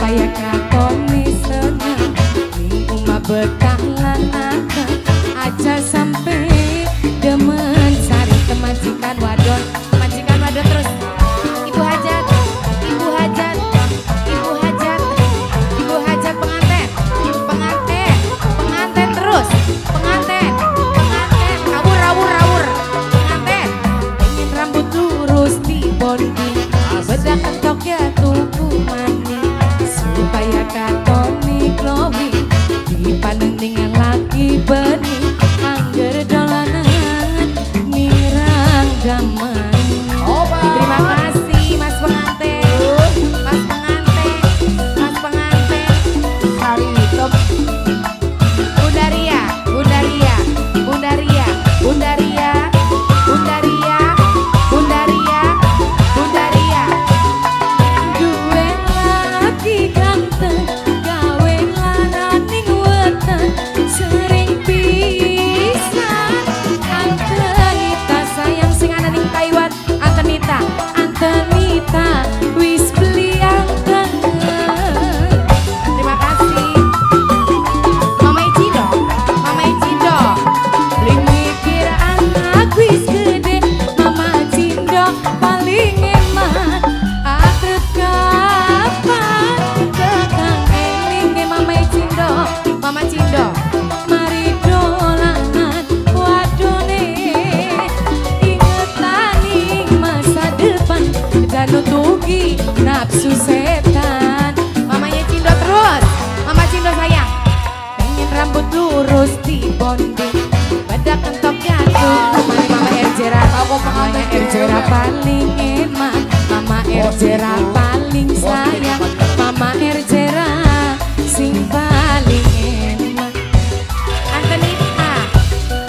supaya katone seneng ning omah betah lan akeh aja sampe demen sari ke majikan wadon terus ibu hajat pengantin terus pengantin rawur pengantin pengen rambut lurus di bonding bedak kentok ya tuku maning supaya katone glowing dipandang dengan laki bening angger dolanan nirang gaman. Terima kasih Mas pengantin Hari hitam Bundaria duwe lagi ganteng gawe lananing weten sering pisan Antenita sayang sing ana ning Taiwan Antenita wis beli anteng. Terima kasih Mama Icindo beli mikir anak wis gede Mama Cindo paling eman akrep kapan kakang eling Mama Cindo mari dolanan wadone ingetaning masa depan dan nutugi nafsu setan. Mamanya Cindo terus Mama Cindo sayang pengen rambut lurus di bonding badak kentok jatuh Mama Erjera mamanya Erjera paling eman Mama Erjera paling sayang Mama Erjera sing paling eman. Antenita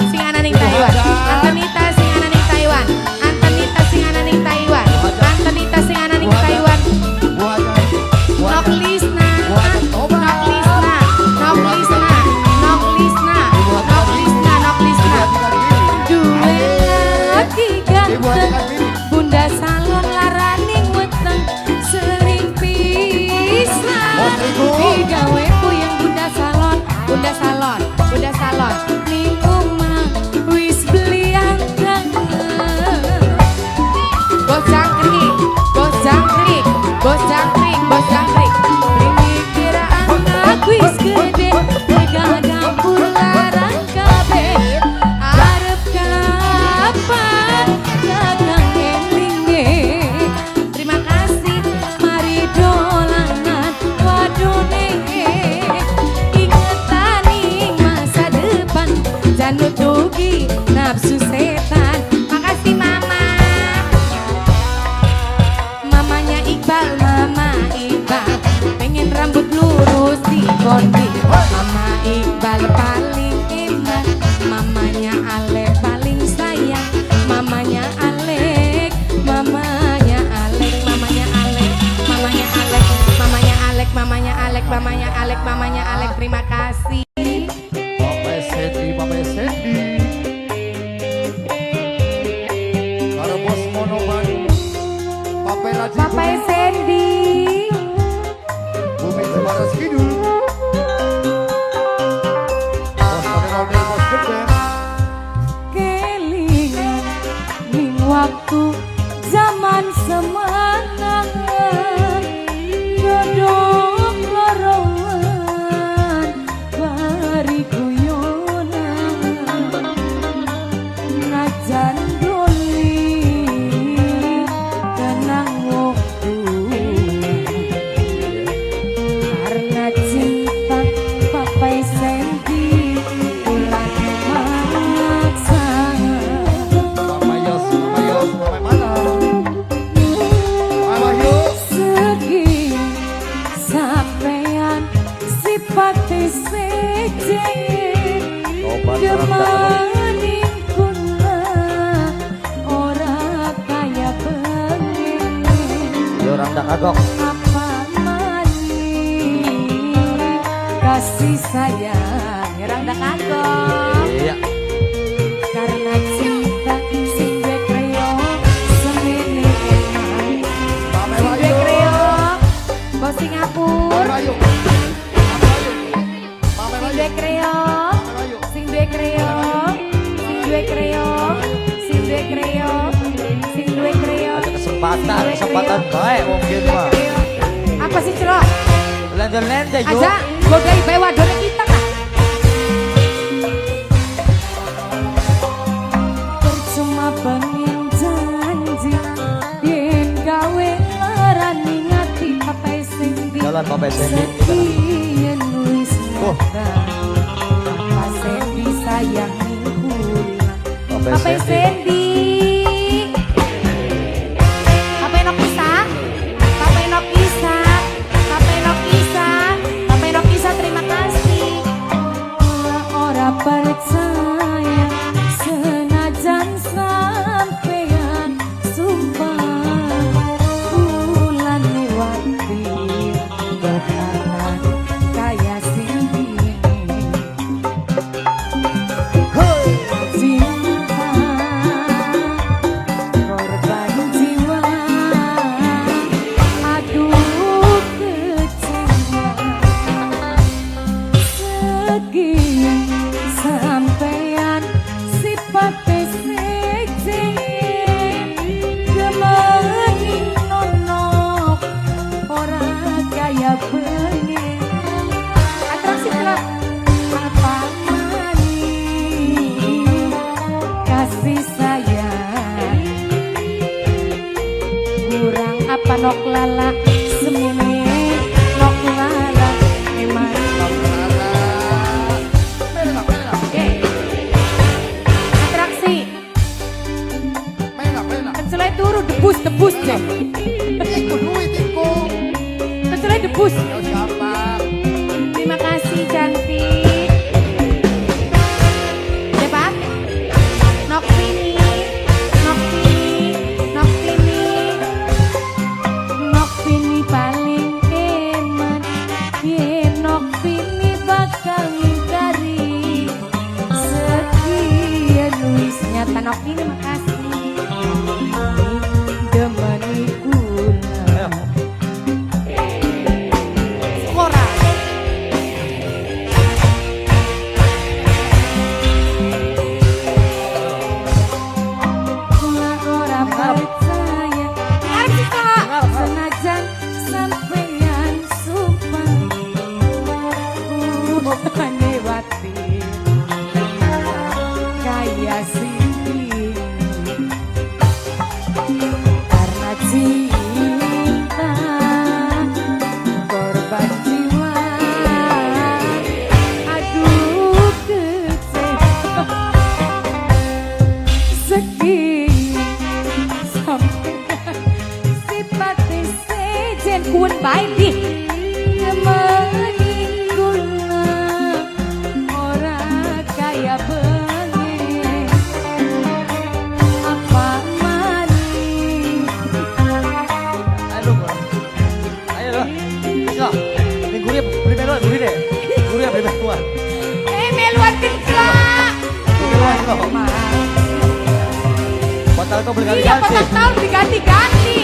sing ana ning Taiwan duwe lagi ganteng bunda salon laraning weteng sering pisan digawe puyeng bunda salon ning omah wis beli anteng. Bos jangkrik beli mikir anak wis gede mega dapur larang kabeh arep kapan dagang elinge. Terima kasih mari dolanan wadone ingetaning masa depan jan nutugi nafsu setan. Makasih Mama Iqbal pengen rambut lurus di bonding Mama Iqbal paling eman mamanya Alek paling sayang mamanya Alek terima kasih Bapak Sendi Para bos monoban Bapak Sendi Bumi Semarang Kidul Bos model bos gede kelingan ning waktu zaman semangat godhong lorongan bari guyonan najan doli kenang waktu karena cinta Papai Sendi ulah memaksa Mama Yos Mama mana Mama Yos segi sampean sipate seje demaning kuna ora kaya pengen Yo orang dak kagok apa maning kasih sayang orang dak kagok iya karena cinta sing gue kreok semene eman Mama sing gue Yos kreok bos Singapura Kesempatan, kesempatan baik mungkin mah. Apa sih celok? Lende-lende yuk. Aja godai bae wadone kita kan. Percuma pengen janji yen gawe ngarani ngati papai sing di Jalan papai sendiri. sekian wis nyata Papa Sendi sayangi kula Papai Sendi Papai nok kisah Papai nok kisah Papai nok kisah Papai nok kisah terima kasih Kula ora percaya senajan sampean sumpah bulan lewati bertahan kaya sini cinta korban jiwa aduh kecewa sekian sampean sifatnya seksi gemeni nonok orang kaya pengen atraksi telah apa mani kasih sayang kurang apa nok lala semene nok lala emang Oke. Atraksi. Kencelai turu debus deh. Kencelai debus. Terima kasih cantik. Ya Pak. Nok Vini, Nok Vini, Nok Vini, Nok Vini paling eman. Ye Nok Vini bakal ngingkari sekian wis nyata Nok Vini makasih. Demani kula. Skora. Kula ora percaya. Arep sih Kak. Senajan sampeyan sumpah. Lewati kaya sini karena cinta korban jiwa aduh kecewa sekian sampai sifatnya sejen kun baik di temani kula ora kaya bengi apa mani Ayo lo. Ayo lo. Ayo. Ini gurih beri melon gurih deh. Gurih beri melon. meluan kencang Melon lo. Batal kau beli iya ganti. potong tahun diganti-ganti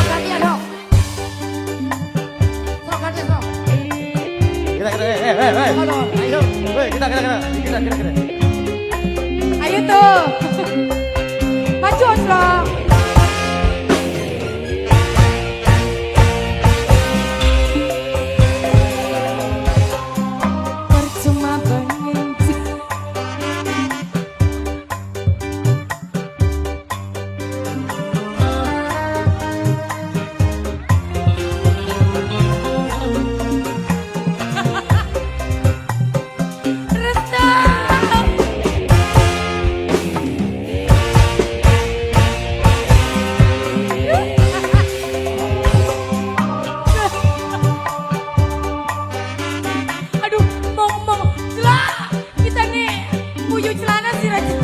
ganti dong Kita. Ayo. Woi, kita. ayo tuh maju Oslo percuma benci aduh mau celah kita nih buju celana sih Raja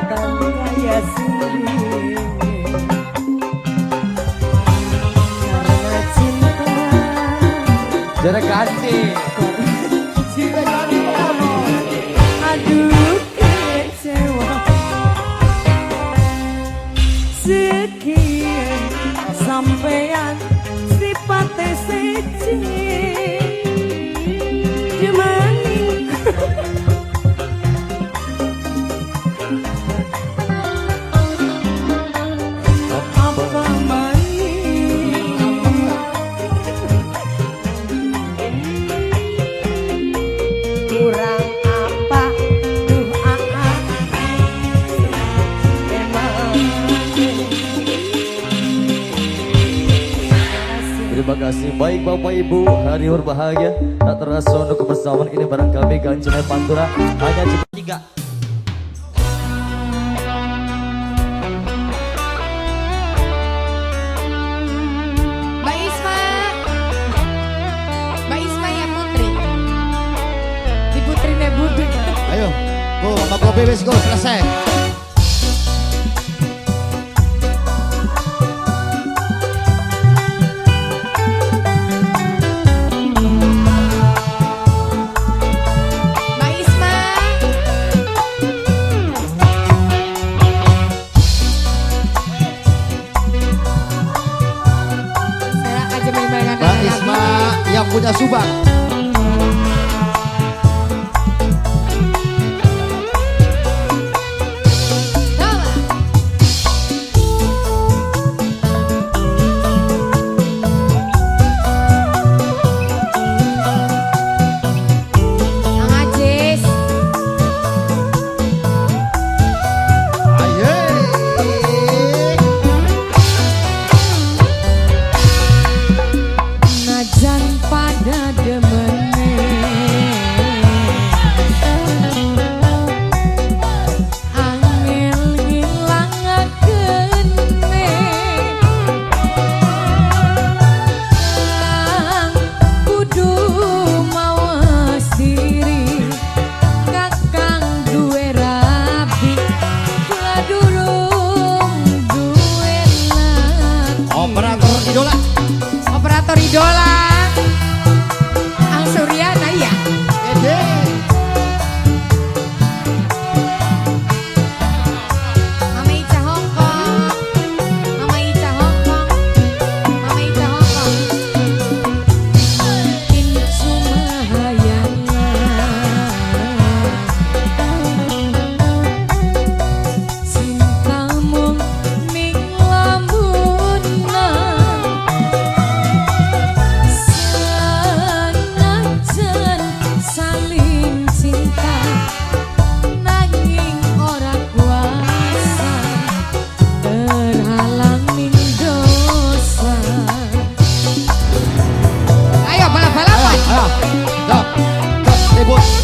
kata kaya sini karena cinta Jadi ganti. aduh kecewa sekian sampean sifatnya sejen kasih. Baik Bapak Ibu, hari berbahagia. Tak terasa untuk kebersamaan ini bareng kami Ganjil Pantura. Hanya cuma 3. Ayo, go, sama kopi wes go, selesai. Mbak Isma. Serak aja main-mainan. Mbak Isma yang punya Subang. Operator idola Ang Suryana ya. Mama Ica Hongkong, Mama Ica Hongkong, Mama Ica Hongkong. Incu mahayangan cintamu ning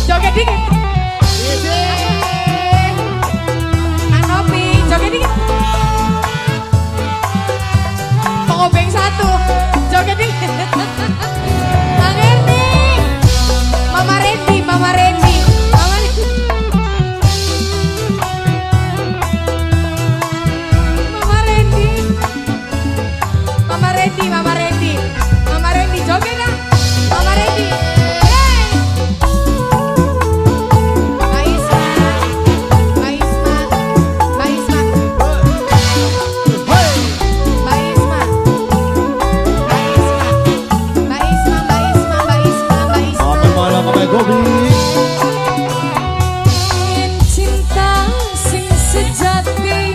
joget dikit. Anopi, joget dikit. Pengobeng 1, joget dikit. Bang Erni, Mama Randy, Mama Randy, Mama Randy. Mama Randy, Mama Randy, Mama Randy, Mama Randy, joget dah, Mama Randy. Cinta sing sejati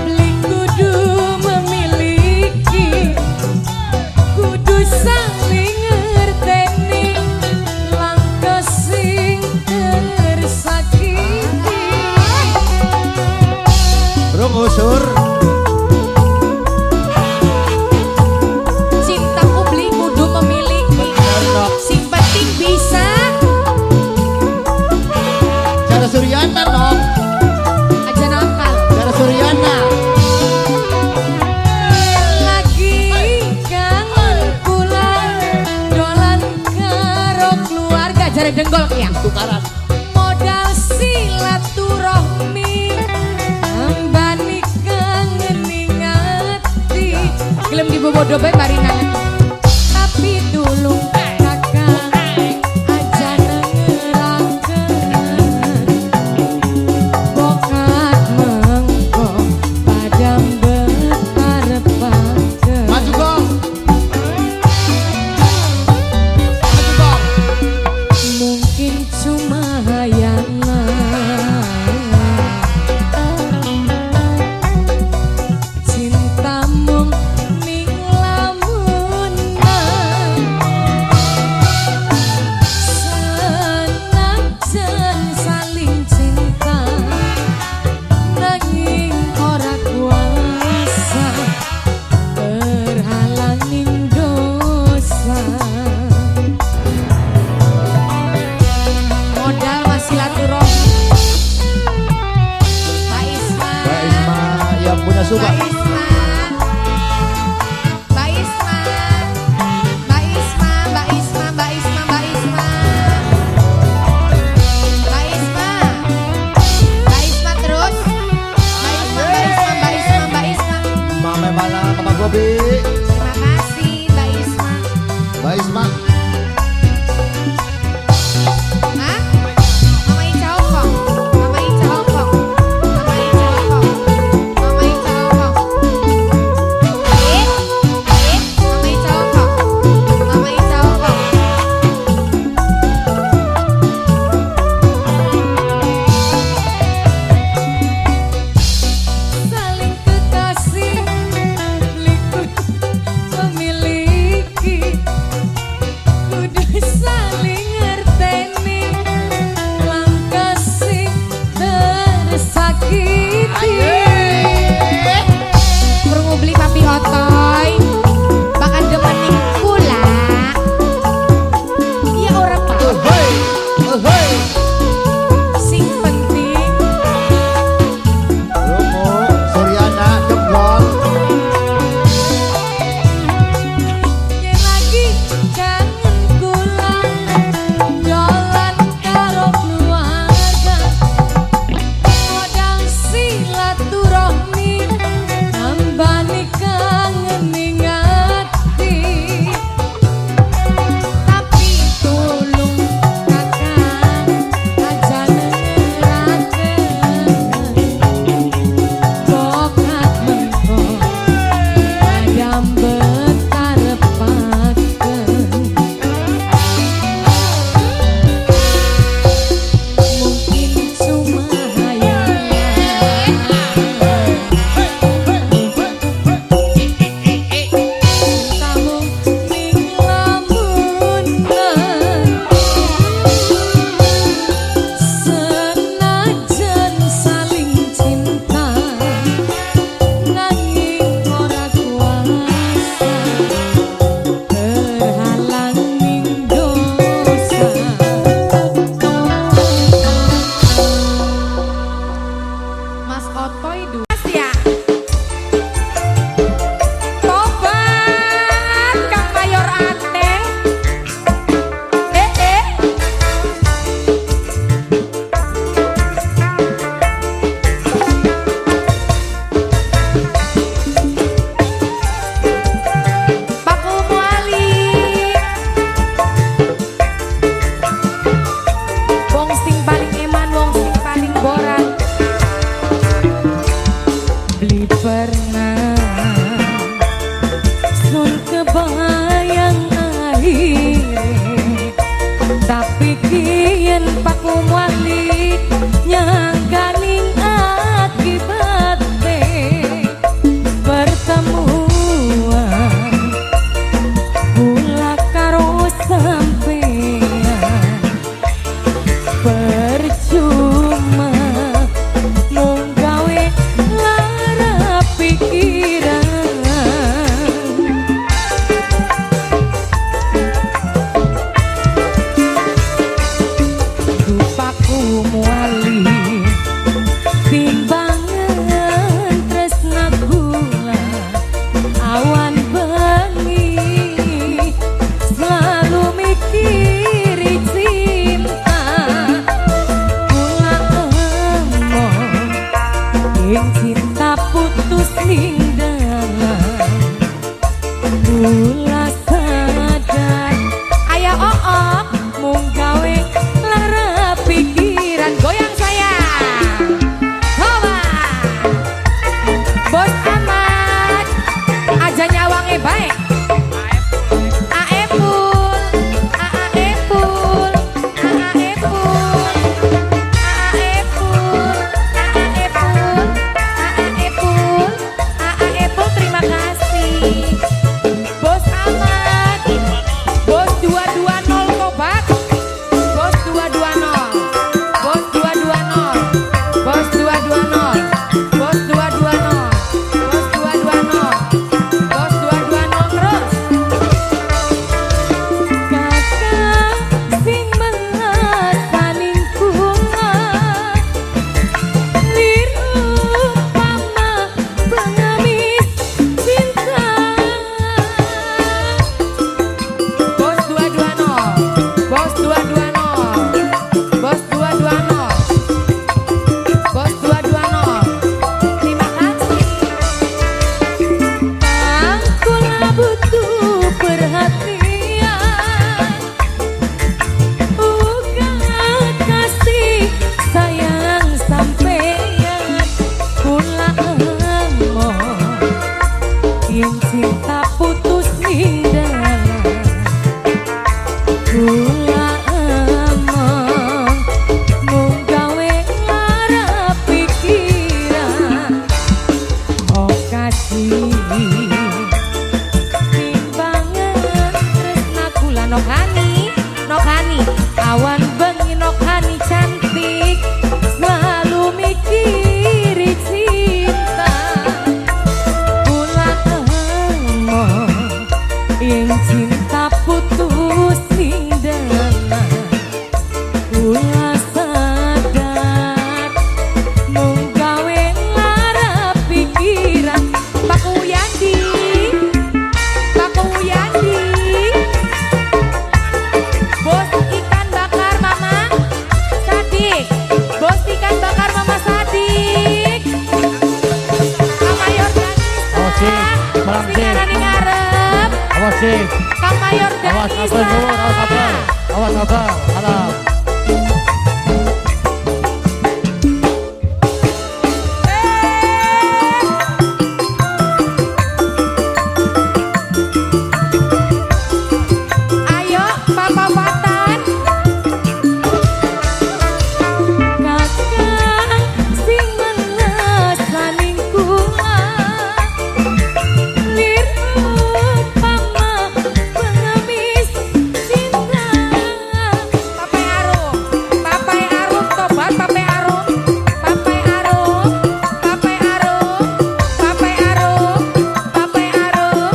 beli kudu memiliki, kudu saling ngerteni langkah sing tersakiti. Rungusur. Cintaku beli kudu memiliki, sing penting bisa. Cara Suryana dong. Aja nakal. Cara Suryana. Lagi kangen pulang dolan karo keluarga jare denggol ya. Tukaran. Modal silaturahmi ambani kangening ati. Gelem dibobodo bae mari nangan. Tapi dulu kakak aja nengeraken bokat mengko padam betarepaken. Maju gong. Maju gong. Mungkin cuma hayangan cintamu ning lamun coba. Mbak Isma. Mbak Isma. Mbak Isma, Mbak Isma, Mbak Isma, Mbak Isma. Mbak Isma. Mbak Isma terus. Mbak Isma, Mbak Isma, Mbak Isma, Mbak Isma. Mama Bala, Mama Gobi. Terima kasih Mbak Isma. Mbak Isma. Hah? Mama Ica Opong. Mama Ica Opong. Mama Ica Opong. Mama Ica Opong. Mama Ica Opong. Mama Ica Opong. Saling kekasih likut memiliki kudu saling ngerteni langkah sing tersakiti. Krungu beli papi otoy bakal demenin kula. Ya ora Pak. Hei, hei. Sing penting Romo, Suryana, Jempol. yen lagi kangen kula dolan karo keluarga modal silaturahmi nambani kangen ning ati. Tapi tulung kakang aja nengeraken bokat mentok padam betarepaken. Mungkin cuma hayalan kamu ning lamunan senajan saling cinta nanging ora kuasa terhalang ning dosa. Mas Otoy duas ya. Tobat Kang Mayor Ateng. Pak Umuali. Wong sing paling eman, wong sing paling boran. Beli pernah sun kebayang akhirnya, tapi kian Pak Umuali nyangkaning akibatnya pertemuan kula karo sampean percuma mung gawe lara pikiran. Dupaku muali timbangan tresna kula awan bengi selalu mikiri cinta kula emong ing cinta putus ning dalan kula sadar aya ook mung gawe lara pikiran. Goyang sayang coba Bos Ahmad aja nyawange baik. Aepul, Aepul, Aepul, Aepul, Aepul, Aepul, Aepul, terima kasih. Bos Ahmad, Bos 220 Tobat, Bos 220, Bos 220, Bos 220, Bos 220, Bos 220, Bos 220 terus. Kakak sing melasaning kula liru pama Awas sih. Kang Mayor Awas apa nur, awas apa? Awas apa? Alam. Ayo Papa Fatan. Kakang sing menes laning kula. Lir upama pengemis cinta. Papai Arum tobat Papai Arum. Papai Arum. Papai Arum. Papai Arum. Papai Arum.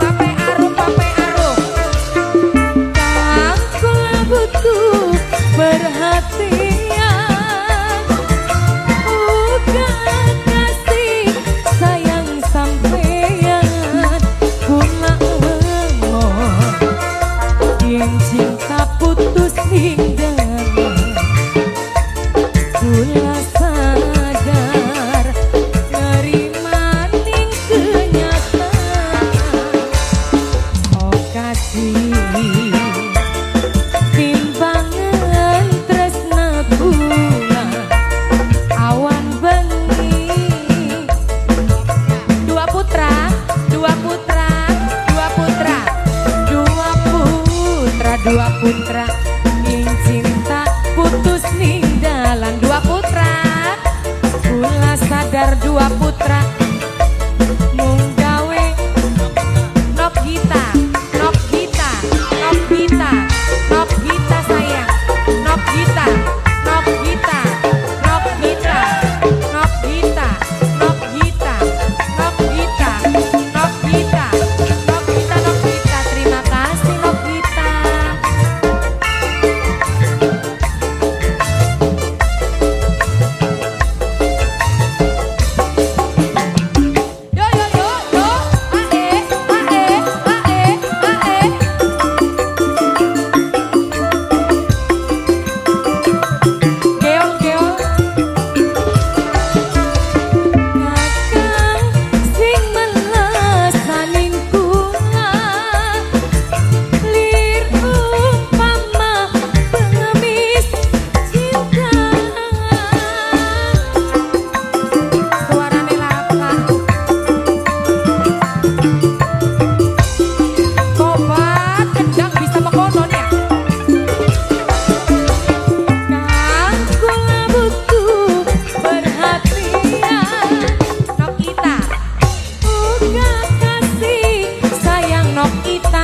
Papai Arum. Papai Arum. Aku butuh perhatian, uga kasih sayang sampeyan, kula emoh yen cinta putus hingga kula sadar nerima ning kenyataan. Oh kasih timbangan tresna kula awan bengi. Dua putra ing cinta putus ning dalan. Dua putra kula sadar dua putra mung gawe nok kita sayang, nok kita terima kasih nok kita. Yo ae. Geol. Kakang sing meles saning kula. Lir upama pengemis cinta. Suarane laka. Kobat kendang bisa mekonon ya. Kang kula butuh perhatian, nok kita uga kasih sayang, nok kita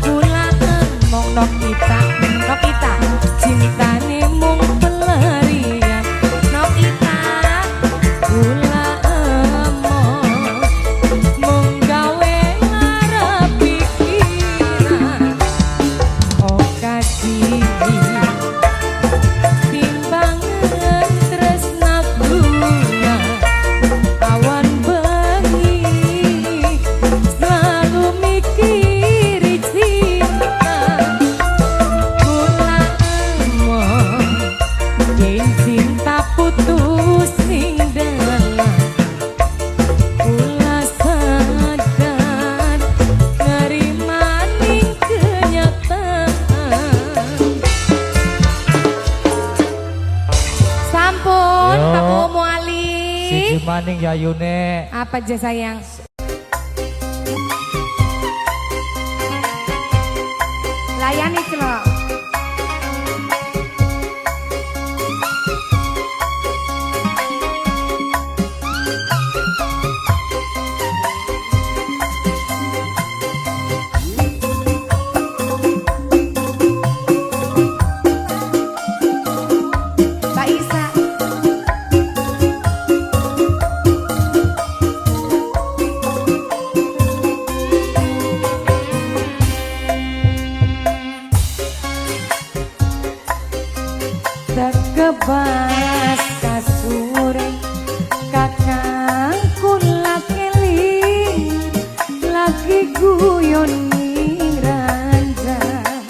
kula emong nok kita cintane mung pelarian, nok kita kula emong mung gawe lara pikiran. Oh kasih timbangan tresna kula awan bengi selalu mikiri cinta. Kula emoh yen cinta putus ning dalan. Kula sadar nerima ning kenyataan. Sampun, Yo. Pak Muali. Siji maning yayune. Apa aja sayang? Layani celok. Mbak Isa. Tekebas kasure kakang kula keling lagi guyon ning ranjang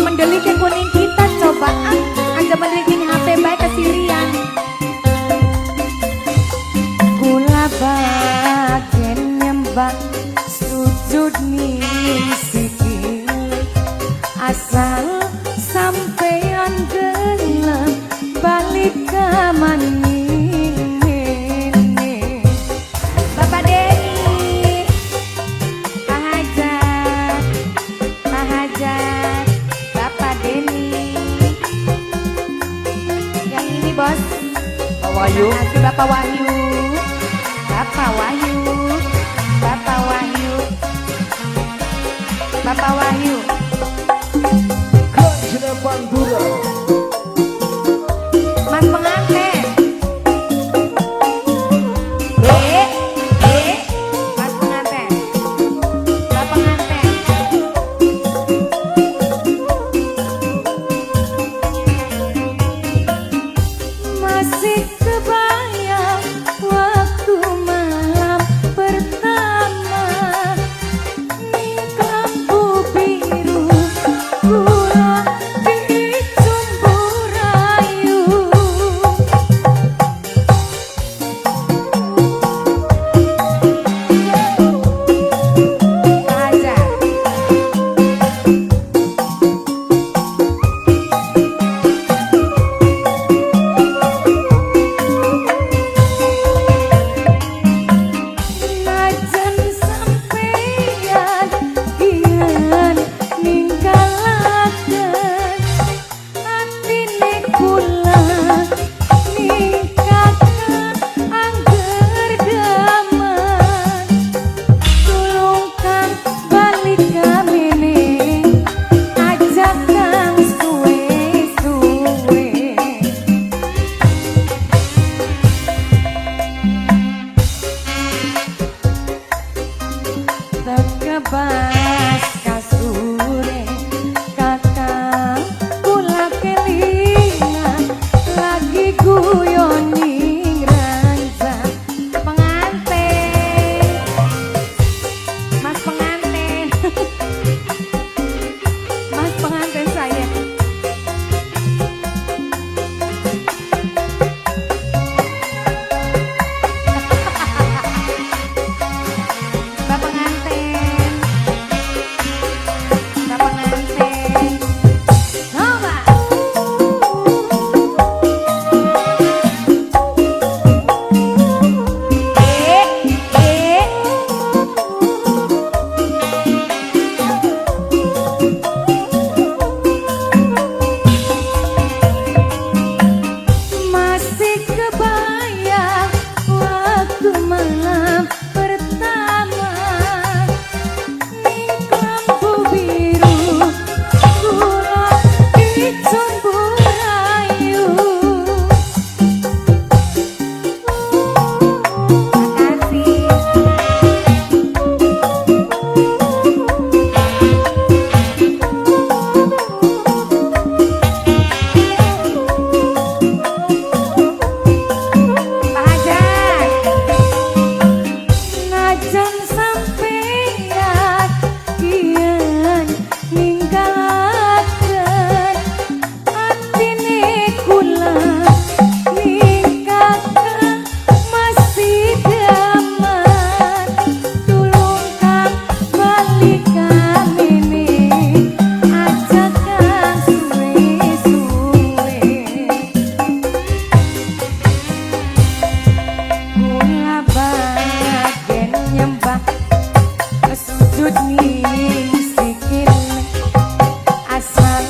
mendelike kuning kita cobaan aja mendelike HP baik kesirian kula bagen nyembah sujud ning asal sampeyan gelem balik ke maning Bapak Denny Pak Hajat Bapak Denny yang ini bos Pak Wahyu. Bapak Wahyu Bapak Wahyu Bapak Wahyu Bapak Wahyu Pantura. Mas pengantin. Mas pengantin. Pak pengantin. Masih kebayang waktu malam pertama ning lampu biru kula tekebas kasure kakang kula kelingan lagi guyon ning ranjang pengantin Mas pengantin Mas pengantin saya Bapak pengantin Bapak pengantin Coba masih kebayang waktu malam pertama ning lampu biru kula dicembur ayu Pak Hajat najan sampeyan kian ninggalaken atine kula ningkaken masih daman tulung kang balik kamene ajakan suwe-suwe kula bagen nyembah sujud ning sikil asal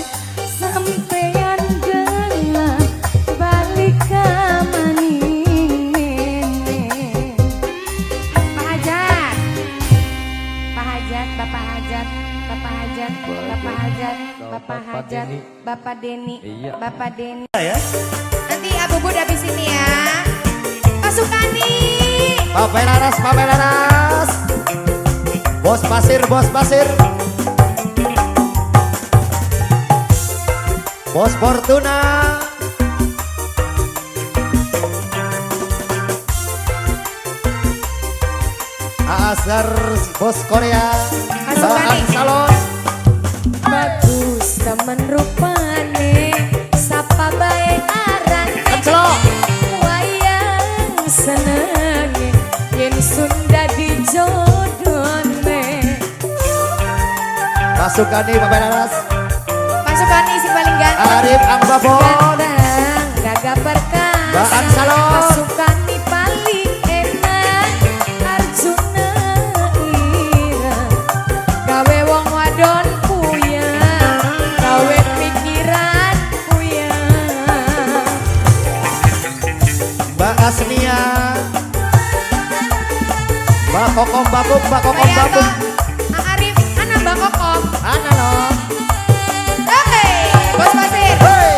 sampeyan gelem balik ka maning Pak Hajat Bapak Hajat Bapak Denny Iya. Bapak Denny Ya. nanti Abu Bud habis ini ya Pak Sukani Papelaras. Bos pasir. Bos Fortuna. Asar Bos Korea. Masuk, Baan Ani. Salon. Bagus temen rupane, sapa bae aran Kencelok. wayang senenge yen Sunda dijodone. Pasukan nih Bapak Laras. Pasukan isi paling ganteng. Arif Angbabon. Ganteng, gagah perkasa. Baan Salon. Pasukan nih paling enak. Arjuna ireng. Gawe wong wadon puyeng. Gawe pikiran puyeng. Mbak Asnia. Mbak Kokom Babuk, Mbak Kokom Kayak Babuk. Kak Arif, anak Mbak Kokom. Ana loh. Hei, Bos Pasir. Hei.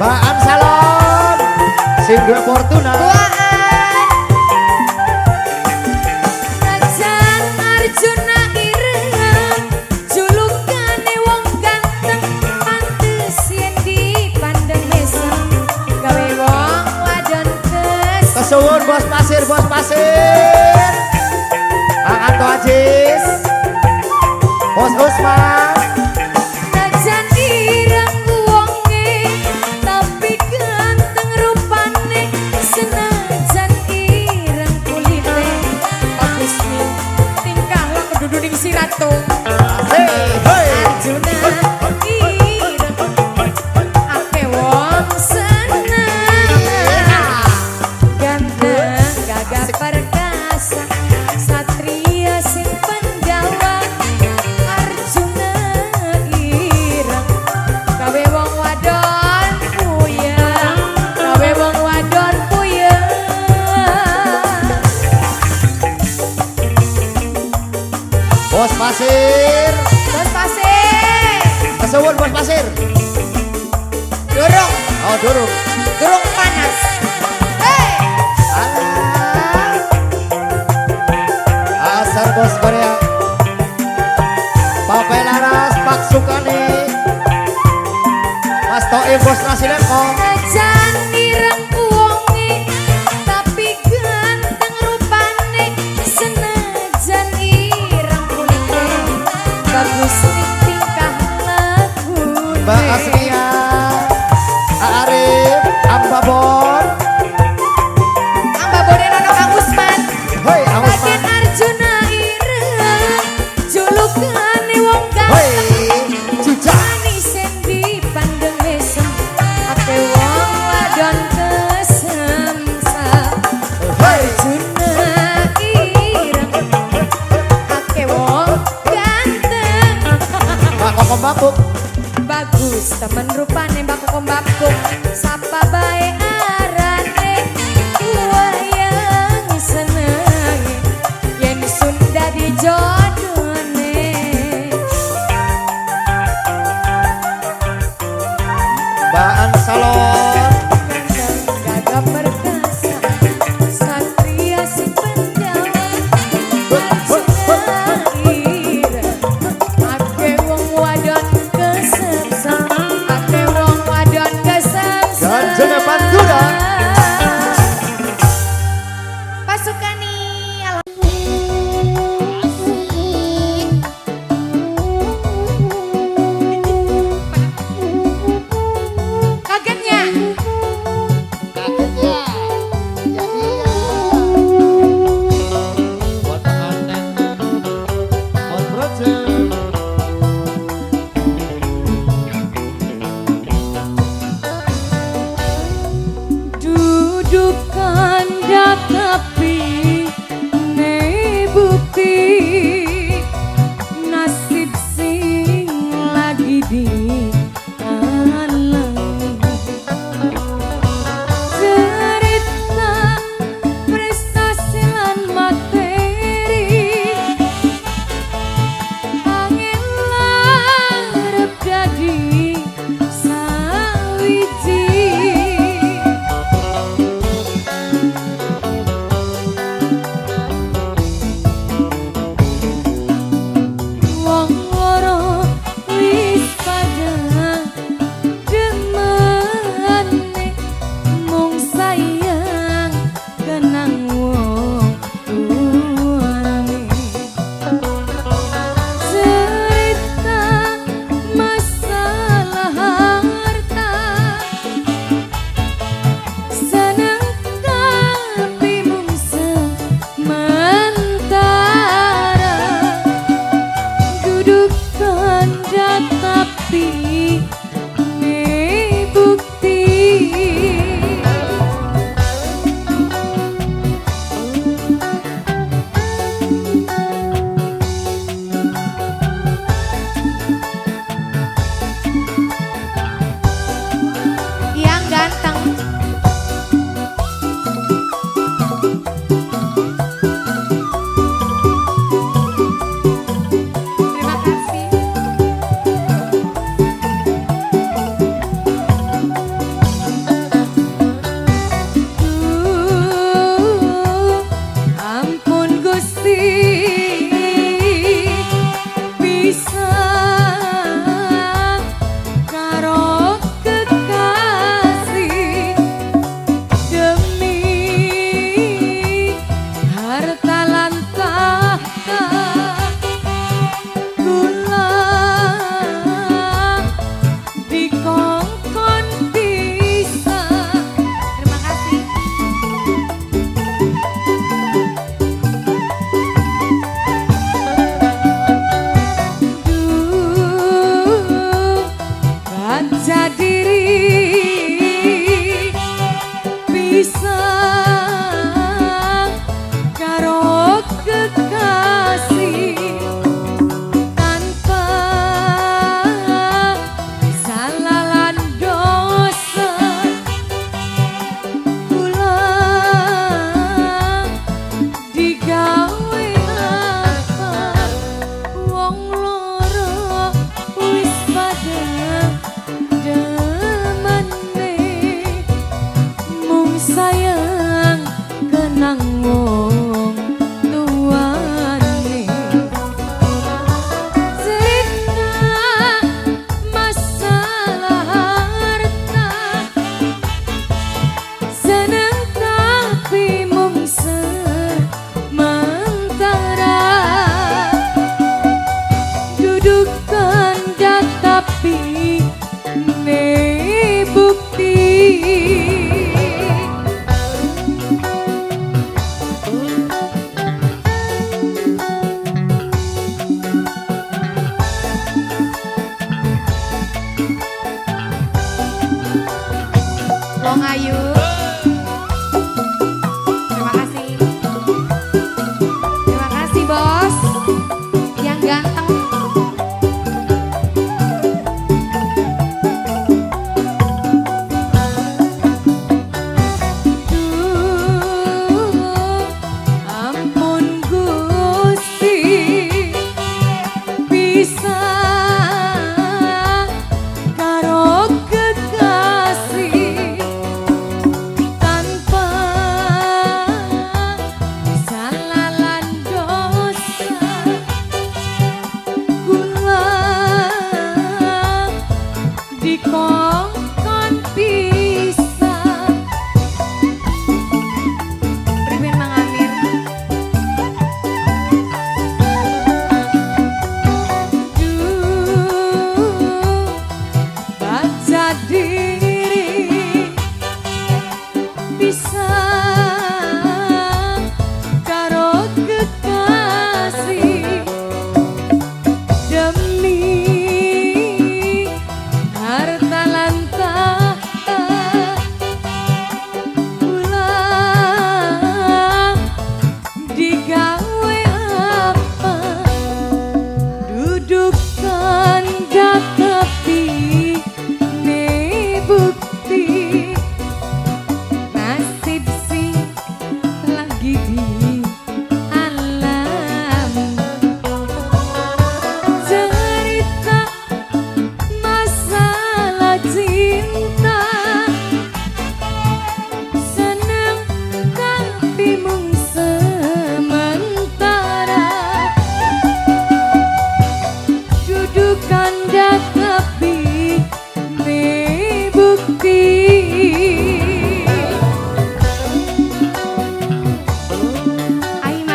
Baan Salon. Single Fortuna. Buaan. Rajan Arjuna ireng, julukane wong ganteng, pantes yen dipandang mesem, gawe wong wadon kesem. Kesuwun Bos Pasir, Bos Pasir. Kang Anto Ajis. Bos Usman. Rajan ireng wonge, tapi ganteng rupane, senajan ireng kulite, bagus nih tingkah laku duduning si ratu. Hei, hei. Arjuna ireng, ake wong seneng, ganteng gagah perkasa, satria sing Pandawa. Arjuna ireng, gawe wong wadon puyeng, gawe wong wadon puyeng. Bos Pasir. Bos Pasir, Kesuwun Bos Pasir. durung, Oh, durung. durung panas. Hei, Alah. Asar Bos Korea. Bapak Laras, Pak Sukani. Mas Toim Bos Nasi Lengkong. rajan ireng wonge, tapi ganteng rupane, senajan ireng kulite, bagus nih tingkah lakune. Mbak Asnia. Arif Ambabon. Ambabone nono Kang Usman. Hoi, Agus Raden Man. Arjuna ireng, julukane wong Hoi, ganteng, Cuca. manis yang dipandang mesem, ake wong wadon kesemsem. Hoi. Arjuna ireng, ake wong ganteng. Mbak Kokom Babuk. Bagus temen rupane Mbak Kokom Babuk, sapa bae arane, wayang senenge yen Sunda dijodone. Baan Salon. Gagah perkasa, satria si Pandawa. Arjuna ireng, ake wong wadon kesemsem, ake wong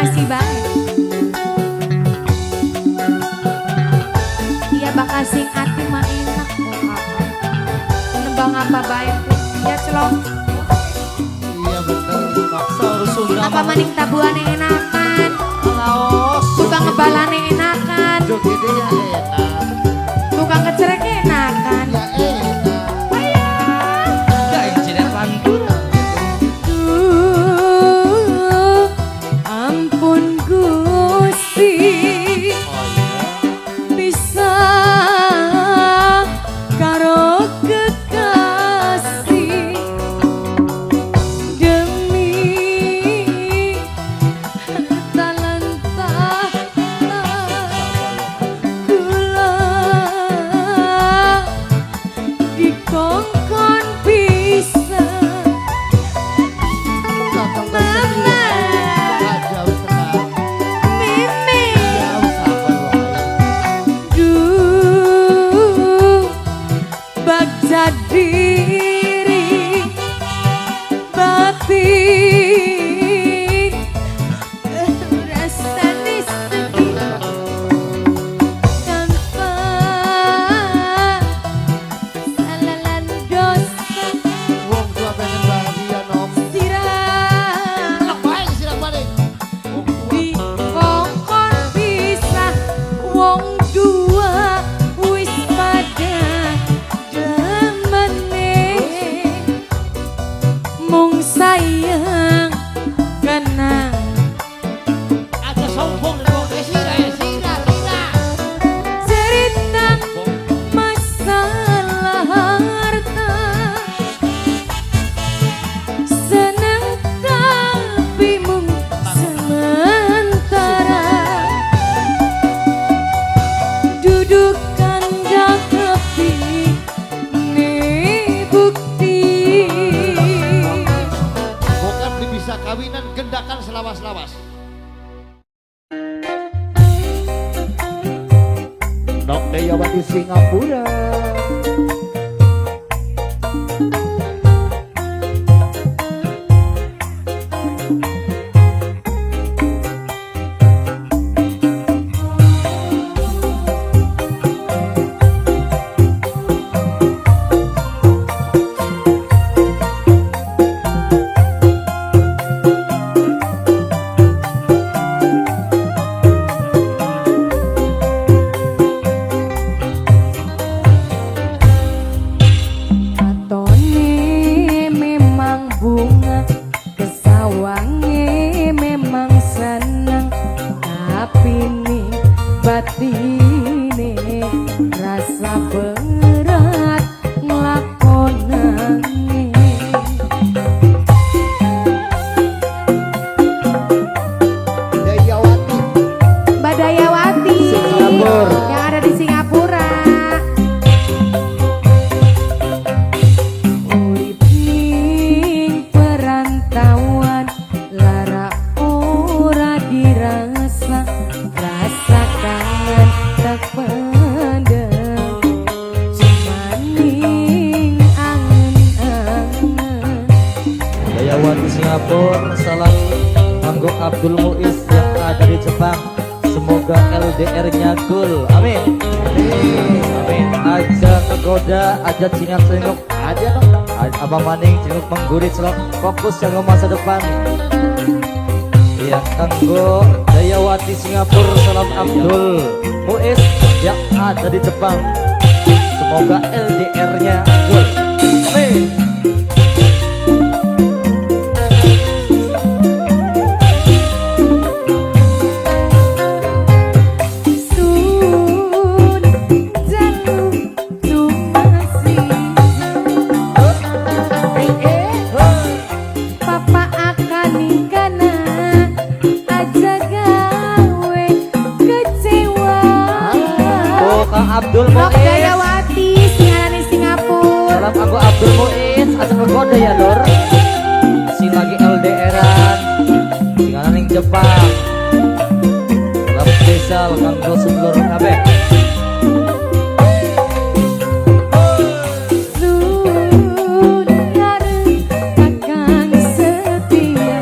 makasih banget. Iya bakal sing ati mah enak kok apa. Nembang apa baik ya celong. Iya bener. Maksa harus Sunda. Apa maning tabuane enakan. Laos. Tukang ngebalane enakan. Jogetnya enak. Tukang kecerek enakan. Ya enak. Enggak insiden pantun. Ampun Gusti Oh iya. bisa karo kekasih demi talenta kula dikongkon bisa Kakak bersedia. Gak jauh sekali. meme Jauh sabar loh. bagja diri batin rasa sedih tanpa salahan dosa Wong tua pengen bahagia nom. sirah Baik silang balik. Wong tua. di kongkon bisa wong dua wis pada demene mung sayang kenang Ada sombong di bawah sira. cerita masalah harta senang tapi mung sementara duduk kandang tepi nih bukti Bukan bisa kawinan gendakan selawas-lawas. Nok Dayawati Singapura. Katone memang bunga kesawange memang senang tapi nih batine rasa berat nglakonane Dayawati. Badayawati Singapura. yang ada di Singapura. Urip ning perantauan lara ora dirasa rasa kangen tak pendem cumaning angen-angen. Dayawati Singapura, salam Anggo Abdul Muiz yang ada di Jepang. Semoga LDR-nya cool. Amin. Amin. Aja kegoda, aja cingak-cinguk, aja dong. Apa maning cinguk menggurit selok fokus yang masa depan. Iya, Anggo Dayawati Singapura, salam Abdul Muiz yang ada di Jepang. Semoga LDR-nya cool. Amin. Sun jaluk tumasih Papa akan nikana aja gawe kecewa. Oh, Kang Abdul Nok Muiz. Dayawati singaran di Singapura. Salam aku Abdul Muiz, asal kegoda ya lor. Si lagi LDRan, tinggalan yang Jepang. Salam spesial kanggo sedulur kabeh. Sun gareng kakang setia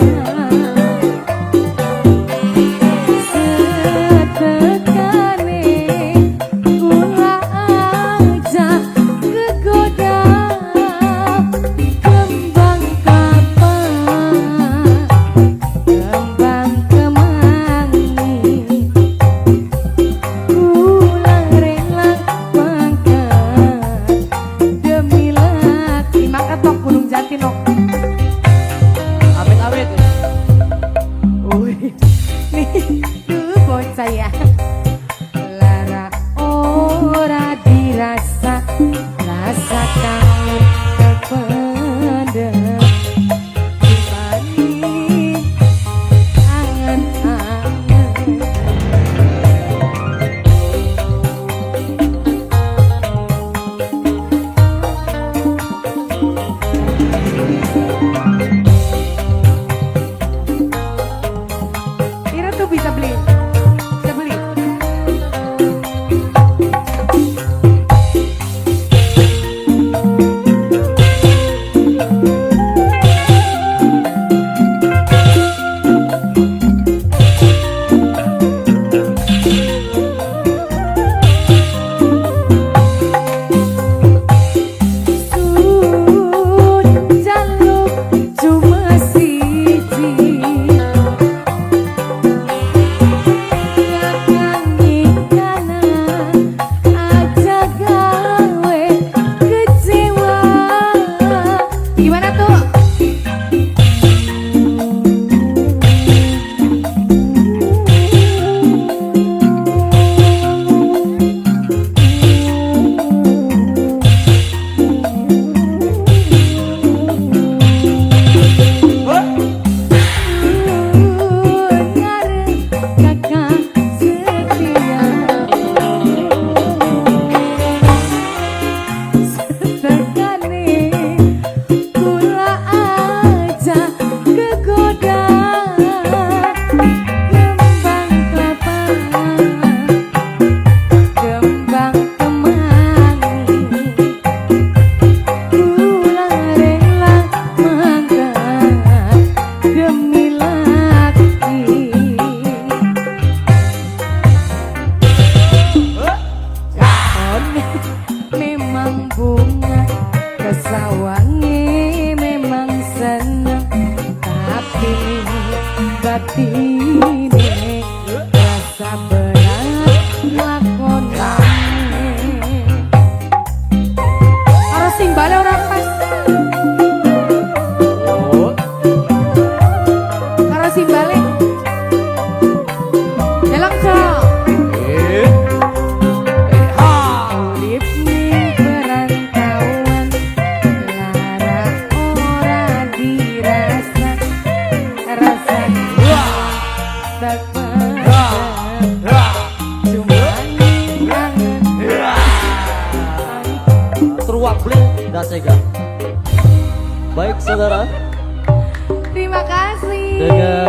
tidak sega. Baik saudara, Terima kasih. dengan